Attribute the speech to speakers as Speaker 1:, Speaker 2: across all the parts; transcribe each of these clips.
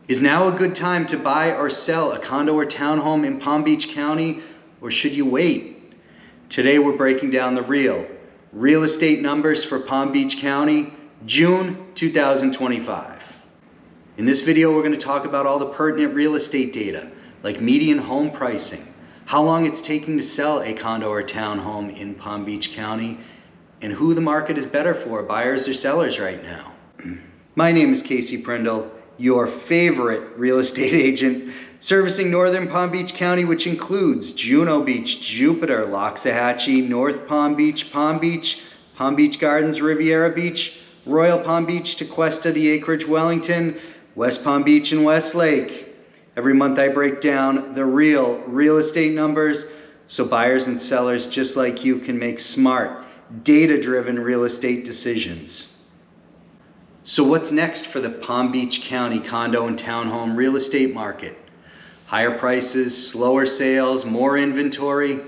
Speaker 1: Is now a good time to buy or sell a condo or townhome in Palm Beach County, or should you wait? Today we're breaking down the real estate numbers for Palm Beach County, June 2025. In this video, we're going to talk about all the pertinent real estate data, like median home pricing, how long it's taking to sell a condo or townhome in Palm Beach County, and who the market is better for, buyers or sellers right now. My name is Casey Prindle, your favorite real estate agent, servicing northern Palm Beach County, which includes Juno Beach, Jupiter, Loxahatchee, North Palm Beach, Palm Beach Gardens, Riviera Beach, Royal Palm Beach, Tequesta, the Acreage, Wellington, West Palm Beach, and Westlake. Every month I break down the real estate numbers so buyers and sellers just like you can make smart, data-driven real estate decisions. So what's next for the Palm Beach County condo and townhome real estate market? Higher prices, slower sales, more inventory?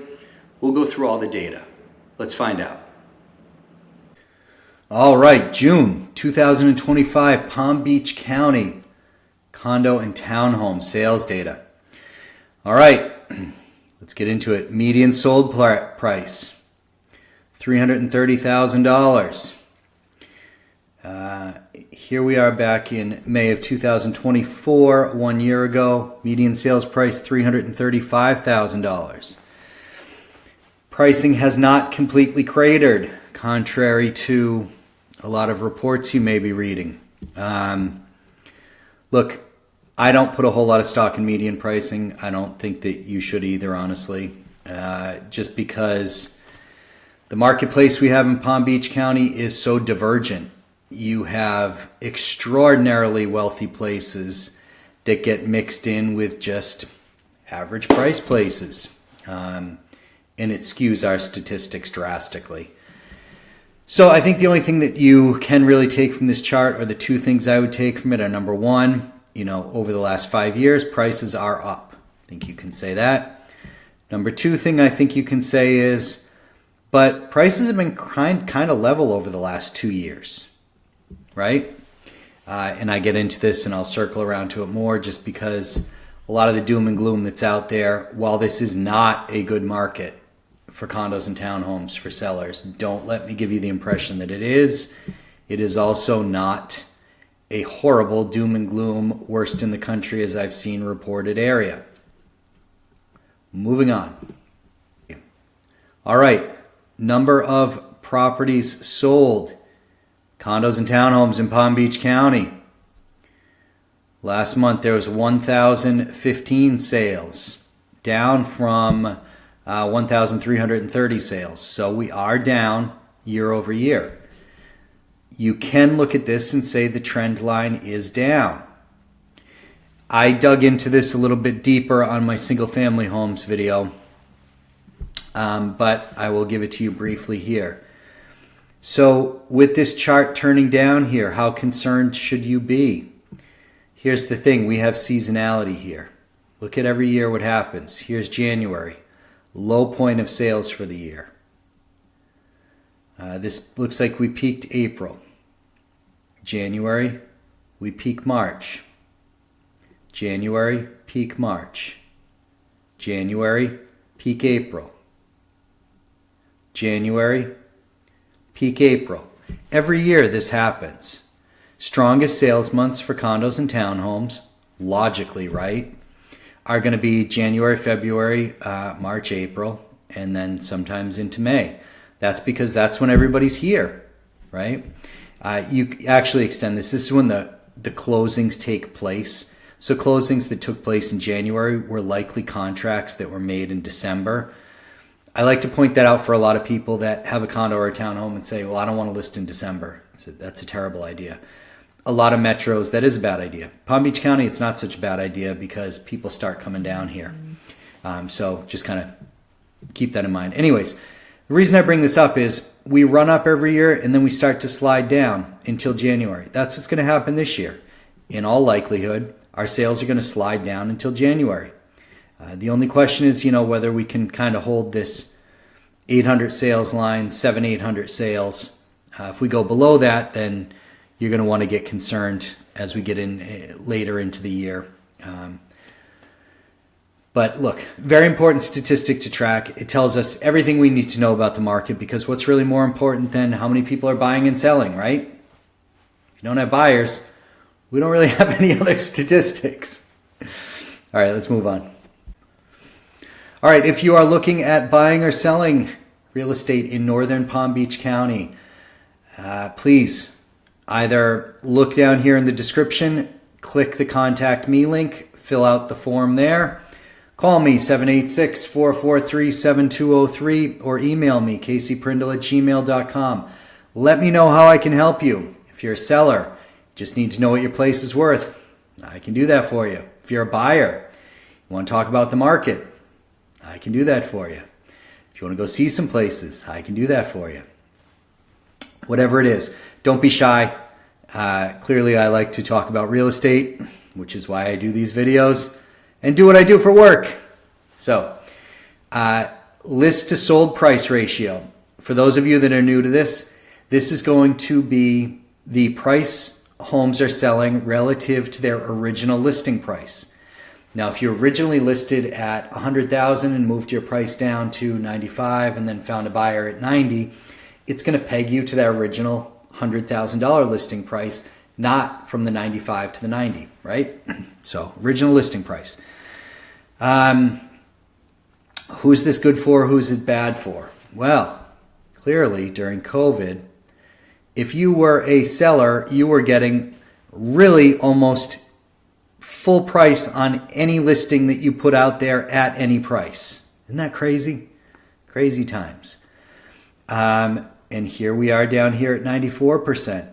Speaker 1: We'll go through all the data. Let's find out. All right, June 2025, Palm Beach County condo and townhome sales data. All right, let's get into it. Median sold price, $330,000. Here we are back in May of 2024, 1 year ago. Median sales price, $335,000. Pricing has not completely cratered, contrary to a lot of reports you may be reading. Look, I don't put a whole lot of stock in median pricing. I don't think that you should either, honestly. Just because the marketplace we have in Palm Beach County is so divergent. You have extraordinarily wealthy places that get mixed in with just average price places. And it skews our statistics drastically. So I think the only thing that you can really take from this chart, or the two things I would take from it, are number one, over the last 5 years, prices are up. I think you can say that. Number two thing I think you can say is, but prices have been kind of level over the last 2 years. Right? And I get into this and I'll circle around to it more just because a lot of the doom and gloom that's out there, while this is not a good market for condos and townhomes for sellers, don't let me give you the impression that it is. It is also not a horrible doom and gloom, worst in the country as I've seen reported area. Moving on. All right. Number of properties sold. Condos and townhomes in Palm Beach County. Last month there was 1,015 sales, down from 1,330 sales. So we are down year over year. You can look at this and say the trend line is down. I dug into this a little bit deeper on my single family homes video, but I will give it to you briefly here. So with this chart turning down here, how concerned should you be? Here's the thing, we have seasonality here. Look at every year what happens. Here's January, low point of sales for the year. This looks like we peaked April. January, we peak March. January, peak March. January, peak April. January, peak April. Every year this happens. Strongest sales months for condos and townhomes, logically, right, are going to be January, February, March, April, and then sometimes into May. That's because that's when everybody's here, right? You actually extend this. This is when the closings take place. So closings that took place in January were likely contracts that were made in December. I like to point that out for a lot of people that have a condo or a townhome and say, well, I don't want to list in December. That's a terrible idea. A lot of metros, that is a bad idea. Palm Beach County, it's not such a bad idea because people start coming down here. So just kind of keep that in mind. Anyways, the reason I bring this up is we run up every year and then we start to slide down until January. That's what's going to happen this year. In all likelihood, our sales are going to slide down until January. The only question is, whether we can kind of hold this 800 sales line, 800 sales. If we go below that, then you're going to want to get concerned as we get in later into the year. But look, very important statistic to track. It tells us everything we need to know about the market, because what's really more important than how many people are buying and selling, right? If you don't have buyers, we don't really have any other statistics. All right, let's move on. All right, if you are looking at buying or selling real estate in northern Palm Beach County, please either look down here in the description, click the Contact Me link, fill out the form there. Call me, 786-443-7203, or email me, caseyprindle@gmail.com. Let me know how I can help you. If you're a seller, just need to know what your place is worth, I can do that for you. If you're a buyer, you want to talk about the market, I can do that for you. If you want to go see some places, I can do that for you. Whatever it is, don't be shy. Clearly, I like to talk about real estate, which is why I do these videos and do what I do for work. So, list to sold price ratio. For those of you that are new to this is going to be the price homes are selling relative to their original listing price. Now, if you originally listed at $100,000 and moved your price down to $95,000 and then found a buyer at $90,000, it's going to peg you to that original $100,000 listing price, not from the $95,000 to the $90,000, right? So, original listing price. Who's this good for? Who's it bad for? Well, clearly during COVID, if you were a seller, you were getting really almost full price on any listing that you put out there at any price. Isn't that crazy? Crazy times. And here we are down here at 94%.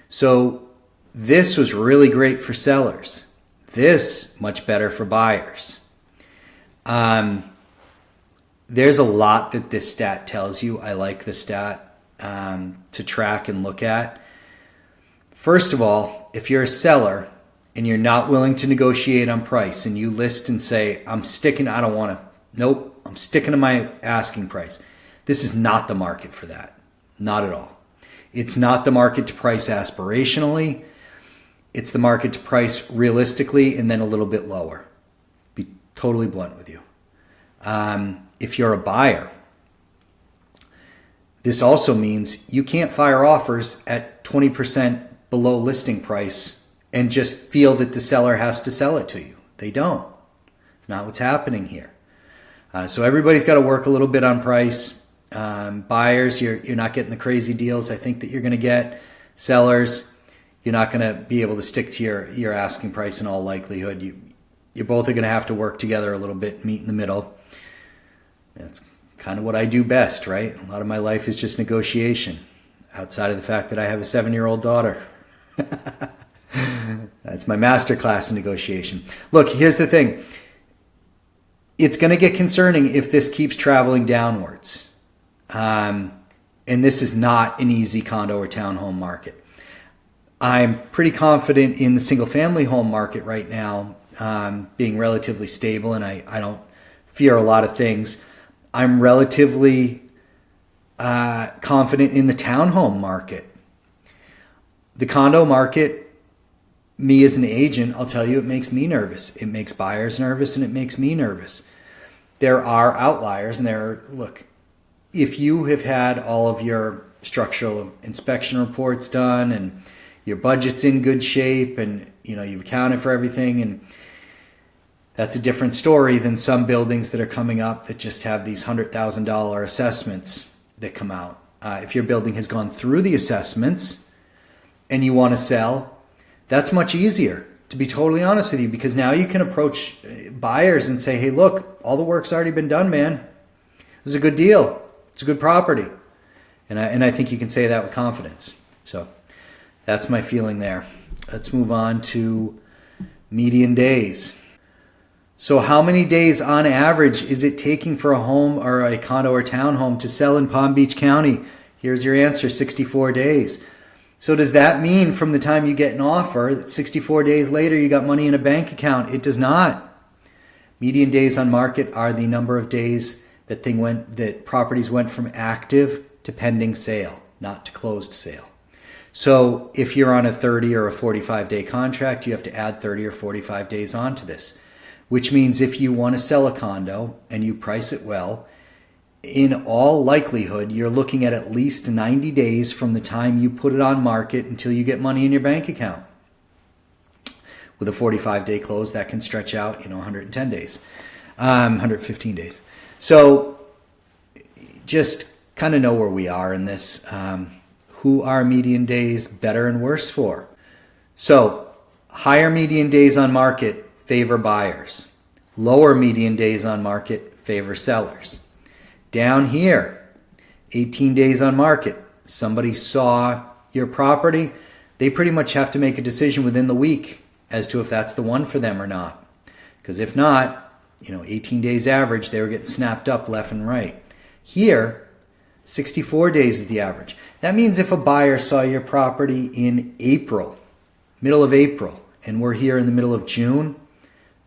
Speaker 1: So this was really great for sellers. This, much better for buyers. There's a lot that this stat tells you. I like the stat to track and look at. First of all, if you're a seller and you're not willing to negotiate on price and you list and say, I'm sticking to my asking price. This is not the market for that. Not at all. It's not the market to price aspirationally. It's the market to price realistically and then a little bit lower. Be totally blunt with you. If you're a buyer, this also means you can't fire offers at 20% below listing price and just feel that the seller has to sell it to you. They don't. It's not what's happening here. So everybody's got to work a little bit on price. Buyers, you're not getting the crazy deals I think that you're going to get. Sellers, you're not going to be able to stick to your asking price in all likelihood. You both are going to have to work together a little bit, meet in the middle. That's kind of what I do best, right? A lot of my life is just negotiation, outside of the fact that I have a 7-year-old daughter. That's my master class in negotiation. Look, here's the thing. It's going to get concerning if this keeps traveling downwards. And this is not an easy condo or townhome market. I'm pretty confident in the single-family home market right now being relatively stable, and I don't fear a lot of things. I'm relatively confident in the townhome market. The condo market, me as an agent, I'll tell you, it makes me nervous. It makes buyers nervous, and it makes me nervous. There are outliers, and look, if you have had all of your structural inspection reports done and your budget's in good shape and you've accounted for everything, and that's a different story than some buildings that are coming up that just have these $100,000 assessments that come out. If your building has gone through the assessments and you want to sell, that's much easier, to be totally honest with you, because now you can approach buyers and say, hey, look, all the work's already been done, man. This is a good deal. It's a good property. And I think you can say that with confidence. So that's my feeling there. Let's move on to median days. So how many days on average is it taking for a home or a condo or townhome to sell in Palm Beach County? Here's your answer, 64 days. So does that mean from the time you get an offer that 64 days later you got money in a bank account? It does not. Median days on market are the number of days that properties went from active to pending sale, not to closed sale. So if you're on a 30 or a 45-day contract, you have to add 30 or 45 days onto this, which means if you want to sell a condo and you price it well, in all likelihood, you're looking at least 90 days from the time you put it on market until you get money in your bank account. With a 45-day close, that can stretch out, 110 days, 115 days. So just kind of know where we are in this. Who are median days better and worse for? So higher median days on market favor buyers. Lower median days on market favor sellers. Down here, 18 days on market. Somebody saw your property. They pretty much have to make a decision within the week as to if that's the one for them or not. Because if not, 18 days average, they were getting snapped up left and right. Here, 64 days is the average. That means if a buyer saw your property in April, middle of April, and we're here in the middle of June,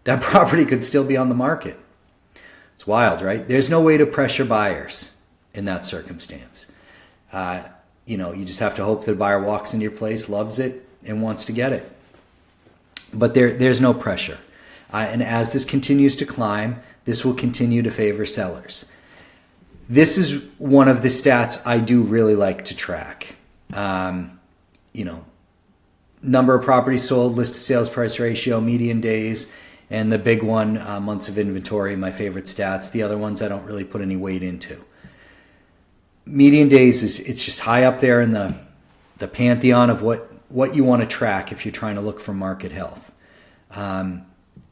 Speaker 1: that property could still be on the market. It's wild, right? There's no way to pressure buyers in that circumstance. You just have to hope that a buyer walks into your place, loves it, and wants to get it. But there's no pressure. And as this continues to climb, this will continue to favor sellers. This is one of the stats I do really like to track. Number of properties sold, list to sales price ratio, median days, and the big one, months of inventory, my favorite stats. The other ones I don't really put any weight into. Median days, it's just high up there in the pantheon of what you want to track if you're trying to look for market health.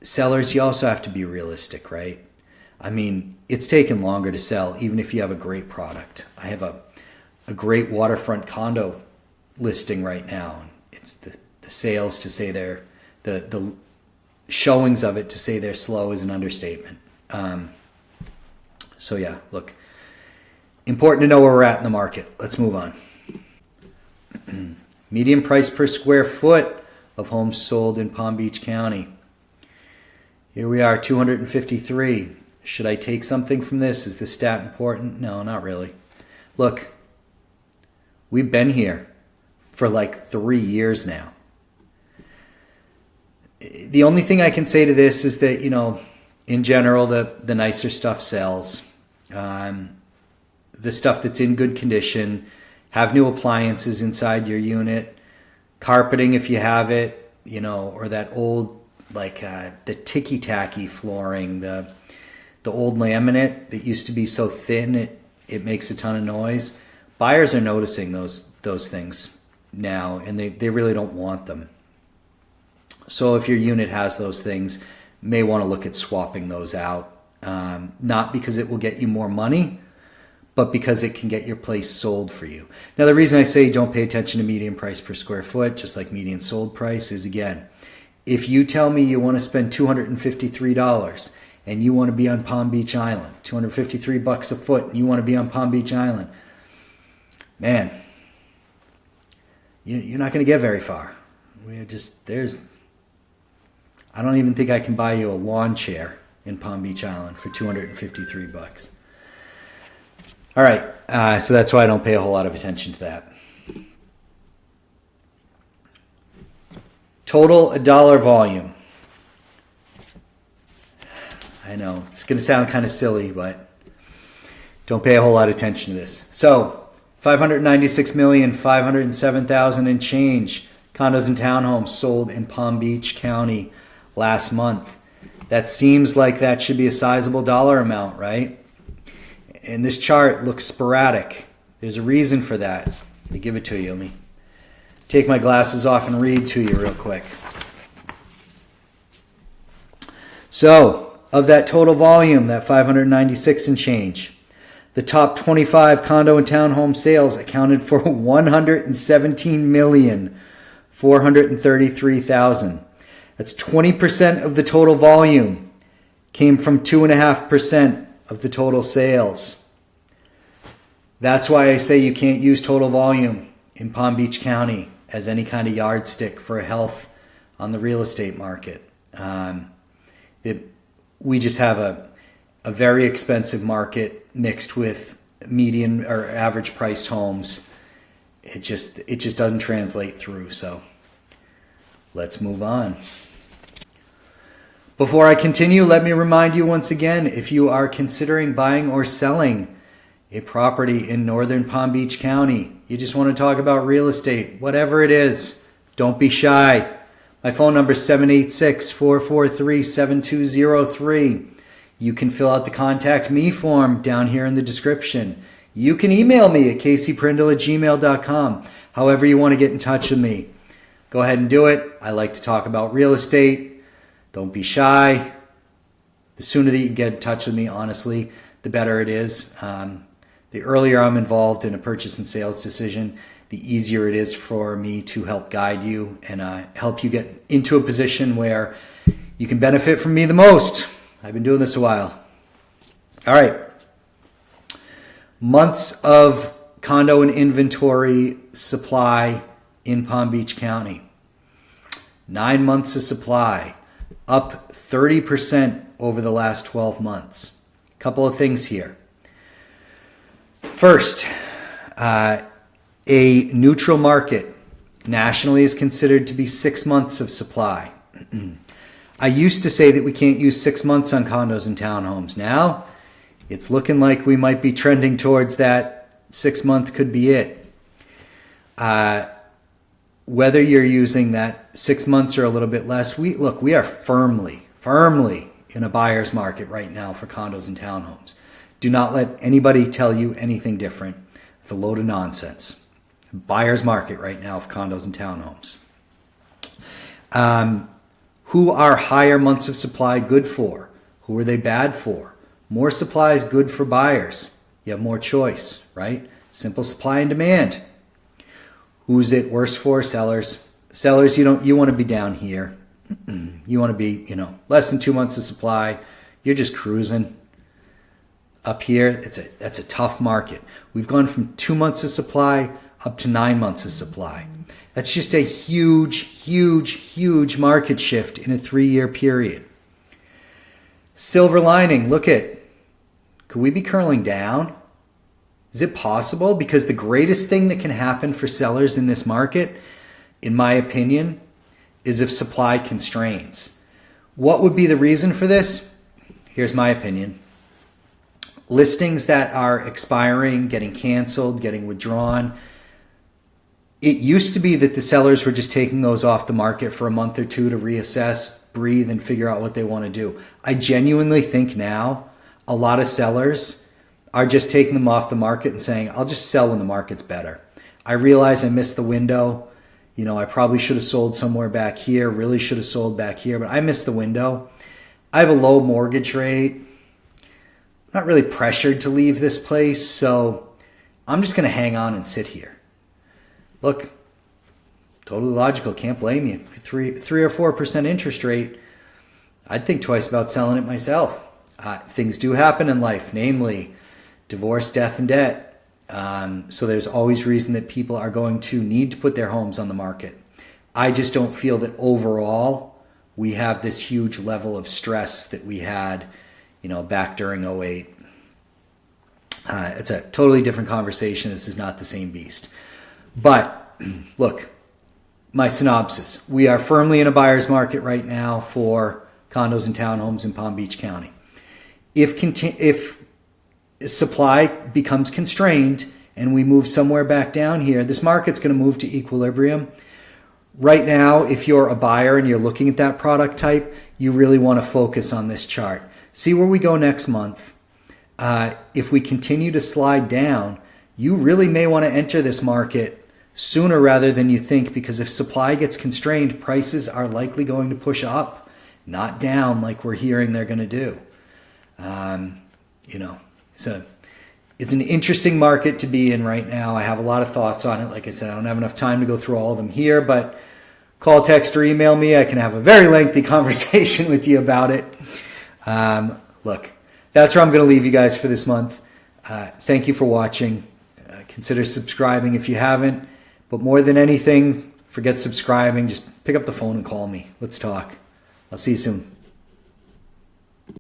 Speaker 1: Sellers, you also have to be realistic, right? I mean, it's taken longer to sell, even if you have a great product. I have a great waterfront condo listing right now. It's the sales to say the showings of it to say they're slow is an understatement. So yeah, look, important to know where we're at in the market. Let's move on. Median price per square foot of homes sold in Palm Beach County. Here we are, 253. Should I take something from this? Is this stat important? No, not really. Look, we've been here for like 3 years now. The only thing I can say to this is that, in general, the nicer stuff sells. The stuff that's in good condition, have new appliances inside your unit, carpeting if you have it, or that old, the ticky-tacky flooring, the old laminate that used to be so thin it makes a ton of noise. Buyers are noticing those things now, and they really don't want them. So if your unit has those things, you may want to look at swapping those out. Not because it will get you more money, but because it can get your place sold for you. Now, the reason I say don't pay attention to median price per square foot, just like median sold price, is, again, if you tell me you want to spend $253 and you want to be on Palm Beach Island, $253 a foot, and you want to be on Palm Beach Island, man, you're not going to get very far. I don't even think I can buy you a lawn chair in Palm Beach Island for $253. All right, so that's why I don't pay a whole lot of attention to that. Total dollar volume. I know, it's going to sound kind of silly, but don't pay a whole lot of attention to this. So, 596,507,000 and change condos and townhomes sold in Palm Beach County last month. That seems like that should be a sizable dollar amount, right? And this chart looks sporadic. There's a reason for that. Let me give it to you. Let me take my glasses off and read to you real quick. So, of that total volume, that 596 and change, the top 25 condo and townhome sales accounted for 117,433,000. That's 20% of the total volume came from 2.5% of the total sales. That's why I say you can't use total volume in Palm Beach County as any kind of yardstick for health on the real estate market. We just have a very expensive market mixed with median or average priced homes. it just doesn't translate through. So let's move on. Before I continue, let me remind you once again, if you are considering buying or selling a property in northern Palm Beach County, you just want to talk about real estate, whatever it is, don't be shy. My phone number is 786-443-7203. You can fill out the Contact Me form down here in the description. You can email me at caseyprindle@gmail.com. However you want to get in touch with me, go ahead and do it. I like to talk about real estate. Don't be shy. The sooner that you get in touch with me, honestly, the better it is. The earlier I'm involved in a purchase and sales decision, the easier it is for me to help guide you and help you get into a position where you can benefit from me the most. I've been doing this a while. All right. Months of condo and inventory supply in Palm Beach County. 9 months of supply, up 30% over the last 12 months. A couple of things here. First, a neutral market nationally is considered to be 6 months of supply. I used to say that we can't use 6 months on condos and townhomes. Now, it's looking like we might be trending towards that 6 month could be it. Whether you're using that 6 months or a little bit less, we are firmly in a buyer's market right now for condos and townhomes. Do not let anybody tell you anything different. It's a load of nonsense. Buyer's market right now for condos and townhomes. Who are higher months of supply good for? Who are they bad for? More supply is good for buyers. You have more choice, right? Simple supply and demand. Who's it worse for? Sellers. Sellers, you want to be down here. You want to be, less than 2 months of supply. You're just cruising. Up here, that's a tough market. We've gone from 2 months of supply up to 9 months of supply. That's just a huge market shift in a 3-year period. Silver lining, could we be curling down? Is it possible? Because the greatest thing that can happen for sellers in this market, in my opinion, is if supply constrains. What would be the reason for this? Here's my opinion. Listings that are expiring, getting canceled, getting withdrawn. It used to be that the sellers were just taking those off the market for a month or two to reassess, breathe, and figure out what they want to do. I genuinely think now a lot of sellers are just taking them off the market and saying, I'll just sell when the market's better. I realize I missed the window. I probably should have sold somewhere back here, really should have sold back here, but I missed the window. I have a low mortgage rate. I'm not really pressured to leave this place, so I'm just going to hang on and sit here. Look, totally logical. Can't blame you. 3 or 4% interest rate, I'd think twice about selling it myself. Things do happen in life, namely divorce, death, and debt. So there's always reason that people are going to need to put their homes on the market. I just don't feel that overall we have this huge level of stress that we had back during 2008. It's a totally different conversation. This is not the same beast. But look, my synopsis. We are firmly in a buyer's market right now for condos and townhomes in Palm Beach County. If supply becomes constrained and we move somewhere back down here, this market's going to move to equilibrium. Right now, if you're a buyer and you're looking at that product type, you really want to focus on this chart. See where we go next month. If we continue to slide down, you really may want to enter this market sooner rather than you think, because if supply gets constrained, prices are likely going to push up, not down like we're hearing they're going to do. It's an interesting market to be in right now. I have a lot of thoughts on it. Like I said, I don't have enough time to go through all of them here, but call, text, or email me. I can have a very lengthy conversation with you about it. Look, that's where I'm going to leave you guys for this month. Thank you for watching. Consider subscribing if you haven't. But more than anything, forget subscribing. Just pick up the phone and call me. Let's talk. I'll see you soon.